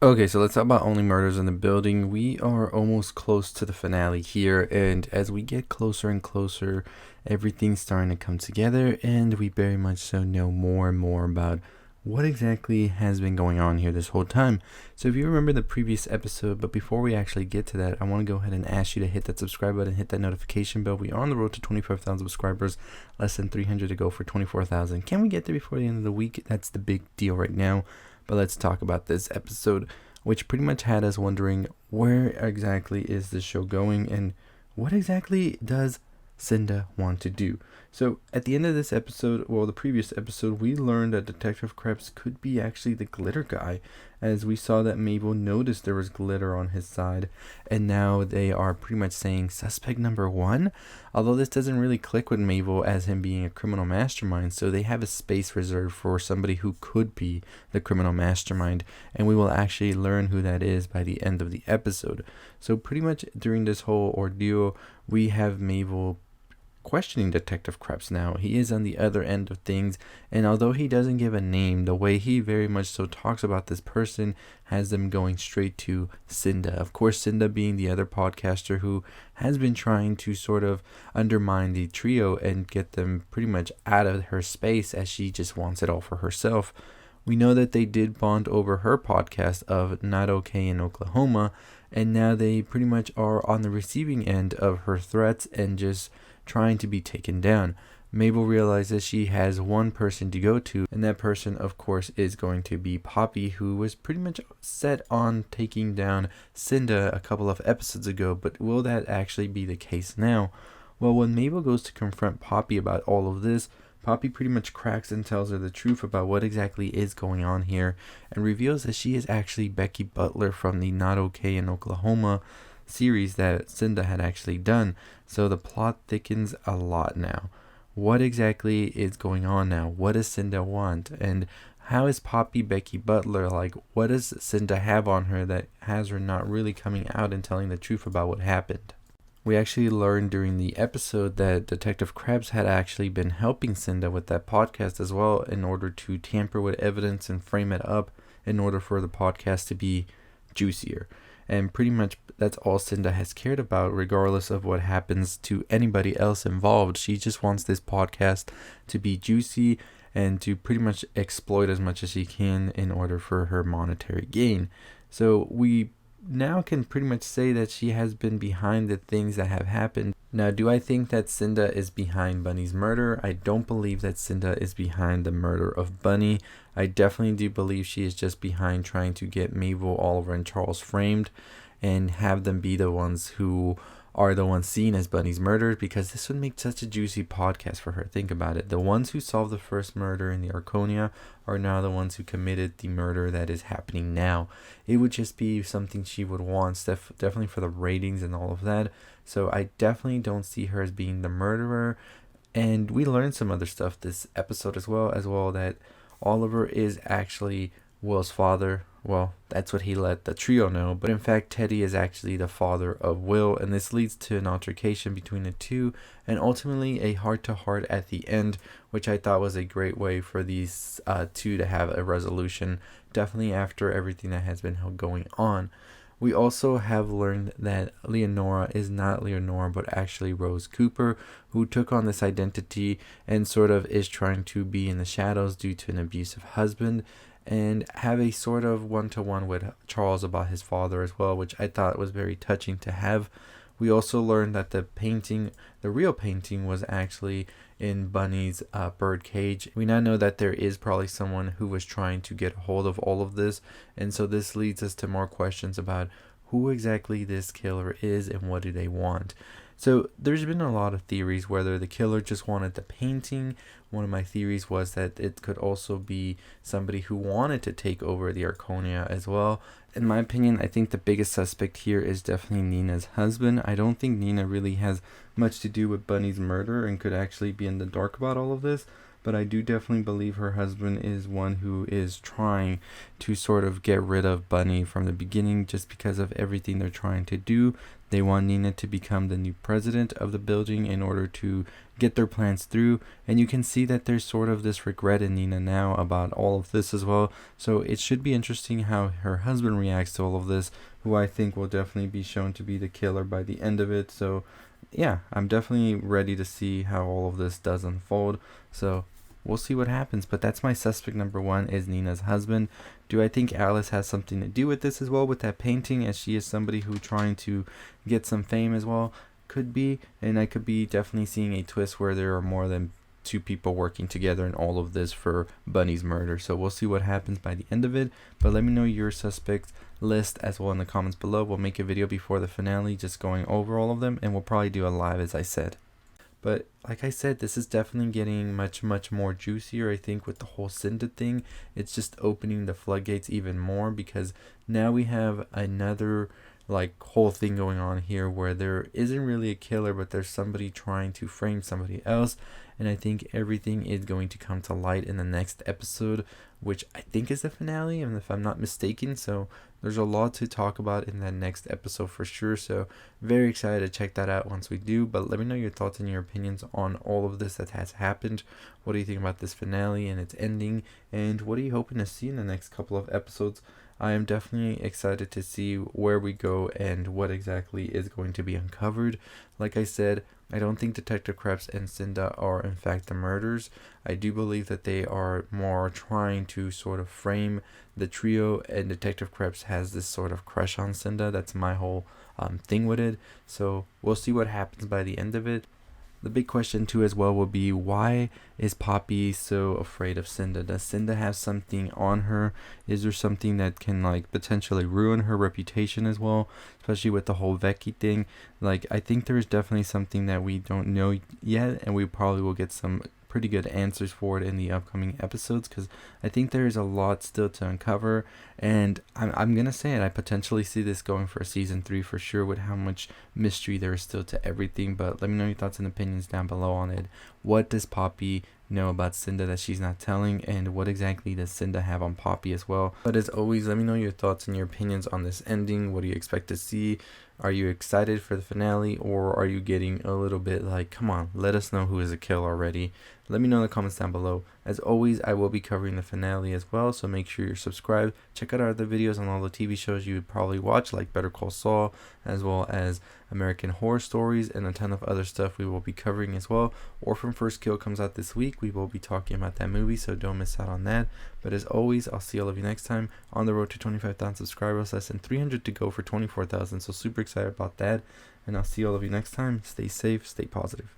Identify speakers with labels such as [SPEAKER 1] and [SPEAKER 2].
[SPEAKER 1] Okay, so let's talk about Only Murders in the Building. We are almost close to the finale here, and as we get closer and closer, everything's starting to come together, and we very much so know more and more about what exactly has been going on here this whole time. So if you remember the previous episode, but before we actually get to that, I want to go ahead and ask you to hit that subscribe button, hit that notification bell. We are on the road to 25,000 subscribers, less than 300 to go for 24,000. Can we get there before the end of the week? That's the big deal right now. But let's talk about this episode, which pretty much had us wondering where exactly is this show going and what exactly does Cinda want to do. So at the end of this episode, well, the previous episode, we learned that Detective Krebs could be actually the glitter guy, as we saw that Mabel noticed there was glitter on his side, and now they are pretty much saying suspect number one, although this doesn't really click with Mabel as him being a criminal mastermind, so they have a space reserved for somebody who could be the criminal mastermind, and we will actually learn who that is by the end of the episode. So pretty much during this whole ordeal, we have Mabel questioning Detective Krebs now. He is on the other end of things, and although he doesn't give a name, the way he very much so talks about this person has them going straight to Cinda. Of course, Cinda being the other podcaster who has been trying to sort of undermine the trio and get them pretty much out of her space, as she just wants it all for herself. We know that they did bond over her podcast of Not Okay in Oklahoma, and now they pretty much are on the receiving end of her threats and just trying to be taken down. Mabel realizes she has one person to go to, and that person, of course, is going to be Poppy, who was pretty much set on taking down Cinda a couple of episodes ago, but will that actually be the case now? Well, when Mabel goes to confront Poppy about all of this, Poppy pretty much cracks and tells her the truth about what exactly is going on here, and reveals that she is actually Becky Butler from the Not Okay in Oklahoma series that Cinda had actually done. So the plot thickens a lot now. What exactly is going on now? What does Cinda want? And how is Poppy Becky Butler? Like, what does Cinda have on her that has her not really coming out and telling the truth about what happened? We actually learned during the episode that Detective Krebs had actually been helping Cinda with that podcast as well, in order to tamper with evidence and frame it up in order for the podcast to be juicier. And pretty much that's all Cinda has cared about, regardless of what happens to anybody else involved. She just wants this podcast to be juicy and to pretty much exploit as much as she can in order for her monetary gain. So we now can pretty much say that she has been behind the things that have happened. Now, do I think that Cinda is behind Bunny's murder? I don't believe that Cinda is behind the murder of Bunny. I definitely do believe she is just behind trying to get Mabel, Oliver, and Charles framed and have them be the ones who are the ones seen as Bunny's murderers, because this would make such a juicy podcast for her. Think about it. The ones who solved the first murder in the Arconia are now the ones who committed the murder that is happening now. It would just be something she would want, definitely for the ratings and all of that. So I definitely don't see her as being the murderer. And we learned some other stuff this episode as well that Oliver is actually Will's father. Well, that's what he let the trio know, but in fact Teddy is actually the father of Will, and this leads to an altercation between the two, and ultimately a heart-to-heart at the end, which I thought was a great way for these two to have a resolution, definitely after everything that has been going on. We also have learned that Leonora is not Leonora, but actually Rose Cooper, who took on this identity and sort of is trying to be in the shadows due to an abusive husband, and have a sort of one-to-one with Charles about his father as well, which I thought was very touching to have. We also learned that the real painting was actually in Bunny's bird cage. We now know that there is probably someone who was trying to get a hold of all of this, and so this leads us to more questions about who exactly this killer is and what do they want. So there's been a lot of theories whether the killer just wanted the painting. One of my theories was that it could also be somebody who wanted to take over the Arconia as well. In my opinion, I think the biggest suspect here is definitely Nina's husband. I don't think Nina really has much to do with Bunny's murder and could actually be in the dark about all of this. but I do definitely believe her husband is one who is trying to sort of get rid of Bunny from the beginning, just because of everything they're trying to do. They want Nina to become the new president of the building in order to get their plans through, and you can see that there's sort of this regret in Nina now about all of this as well. So it should be interesting how her husband reacts to all of this, who I think will definitely be shown to be the killer by the end of it. So yeah, I'm definitely ready to see how all of this does unfold. So we'll see what happens. But that's my suspect number one, is Nina's husband. Do I think Alice has something to do with this as well, with that painting, as she is somebody who trying to get some fame as well? Could be, and I could be definitely seeing a twist where there are more than two people working together in all of this for Bunny's murder. So we'll see what happens by the end of it. But let me know your suspects list as well in the comments below. We'll make a video before the finale just going over all of them, and we'll probably do a live, as I said. But like I said, this is definitely getting much more juicier. I think with the whole Cinda thing, it's just opening the floodgates even more, because now we have another like whole thing going on here where there isn't really a killer, but there's somebody trying to frame somebody else. And I think everything is going to come to light in the next episode, which I think is the finale, and if I'm not mistaken. So there's a lot to talk about in that next episode for sure. So very excited to check that out once we do. But let me know your thoughts and your opinions on all of this that has happened. What do you think about this finale and its ending? And what are you hoping to see in the next couple of episodes? I am definitely excited to see where we go and what exactly is going to be uncovered. Like I said, I don't think Detective Krebs and Cinda are in fact the murderers. I do believe that they are more trying to sort of frame the trio, and Detective Krebs has this sort of crush on Cinda. That's my whole thing with it. So we'll see what happens by the end of it. The big question too as well will be, why is Poppy so afraid of Cinda? Does Cinda have something on her? Is there something that can like potentially ruin her reputation as well, especially with the whole Becky thing? Like, I think there is definitely something that we don't know yet, and we probably will get some pretty good answers for it in the upcoming episodes, because I think there is a lot still to uncover. And I'm gonna say it, I potentially see this going for a season 3 for sure, with how much mystery there is still to everything. But let me know your thoughts and opinions down below on it. What does Poppy know about Cinda that she's not telling, and what exactly does Cinda have on Poppy as well? But as always, let me know your thoughts and your opinions on this ending. What do you expect to see? Are you excited for the finale, or are you getting a little bit like, come on, let us know who is a kill already? Let me know in the comments down below. As always, I will be covering the finale as well, so make sure you're subscribed. Check out our other videos on all the TV shows you would probably watch, like Better Call Saul, as well as American Horror Stories, and a ton of other stuff we will be covering as well. Orphan First Kill comes out this week. We will be talking about that movie, so don't miss out on that. But as always, I'll see all of you next time on the road to 25,000 subscribers, less than 300 to go for 24,000, so super excited about that. And I'll see all of you next time. Stay safe, stay positive.